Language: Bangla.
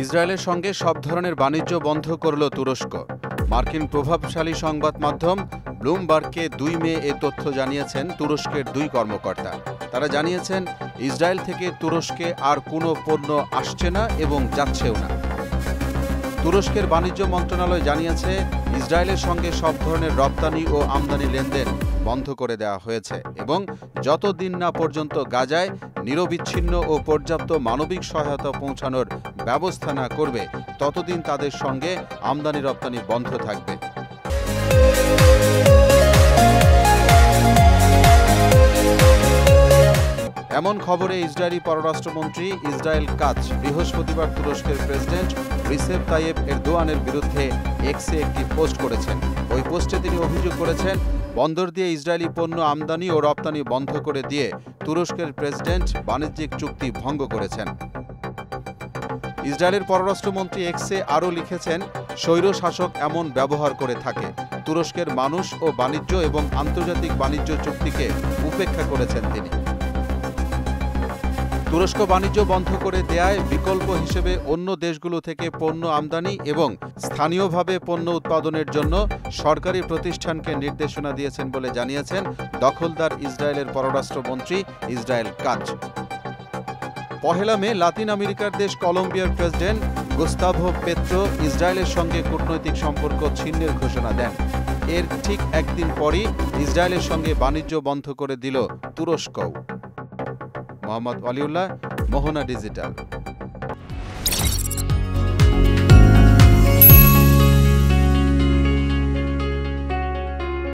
ইসরায়েলের সঙ্গে সব ধরনের বাণিজ্য বন্ধ করল তুরস্ক। মার্কিন প্রভাবশালী সংবাদ মাধ্যম ব্লুমবার্গকে 2 মে এ তথ্য জানিয়েছেন তুরস্কের 2 কর্মকর্তা। তারা জানিয়েছেন, ইসরায়েল থেকে তুরস্কে আর কোনো পণ্য আসছে না এবং যাচ্ছেও না। তুরস্কের বাণিজ্য মন্ত্রণালয় জানিয়েছে, ইসরায়েলের সঙ্গে সব ধরনের রপ্তানি ও আমদানি লেনদেন বন্ধ করে দেওয়া হয়েছে এবং যতদিন না পর্যন্ত গাজায় নিরবিচ্ছিন্ন ও পর্যাপ্ত মানবিক সহায়তা পৌঁছানোর ব্যবস্থা না করবে, ততদিন তাদের সঙ্গে আমদানি রপ্তানি বন্ধ থাকবে। এমন খবরে ইসরায়েলি পররাষ্ট্রমন্ত্রী ইসরায়েল কাচ বৃহস্পতিবার তুরস্কের প্রেসিডেন্ট রিসেপ তাইয়েপ এরদোয়ানের বিরুদ্ধে এক্সে একটি পোস্ট করেছেন। ওই পোস্টে তিনি অভিযোগ করেছেন, বন্দর দিয়ে ইসরায়েলি পণ্য আমদানি ও রপ্তানি বন্ধ করে দিয়ে তুরস্কের প্রেসিডেন্ট বাণিজ্যিক চুক্তি ভঙ্গ করেছেন। ইসরায়েলের পররাষ্ট্রমন্ত্রী এক্সে আরও লিখেছেন, স্বৈরশাসক এমন ব্যবহার করে থাকে। তুরস্কের মানুষ ও বাণিজ্য এবং আন্তর্জাতিক বাণিজ্য চুক্তিকে উপেক্ষা করেছেন তিনি। তুরস্ক বাণিজ্য বন্ধ করে দেয়ায় বিকল্প হিসেবে অন্য দেশগুলো থেকে পণ্য আমদানি এবং স্থানীয়ভাবে পণ্য উৎপাদনের জন্য সরকারি প্রতিষ্ঠানকে নির্দেশনা দিয়েছেন বলে জানিয়েছেন দখলদার ইসরায়েলের পররাষ্ট্রমন্ত্রী ইসরায়েল কাচ। 1 মে লাতিন আমেরিকার দেশ কলম্বিয়ার প্রেসিডেন্ট গুস্তাভো পেত্রো ইসরায়েলের সঙ্গে কূটনৈতিক সম্পর্ক ছিন্নের ঘোষণা দেন। এর ঠিক একদিন পরই ইসরায়েলের সঙ্গে বাণিজ্য বন্ধ করে দিল তুরস্কও। মোহাম্মদ ওয়ালিউল্লাহ, মোহনা ডিজিটাল।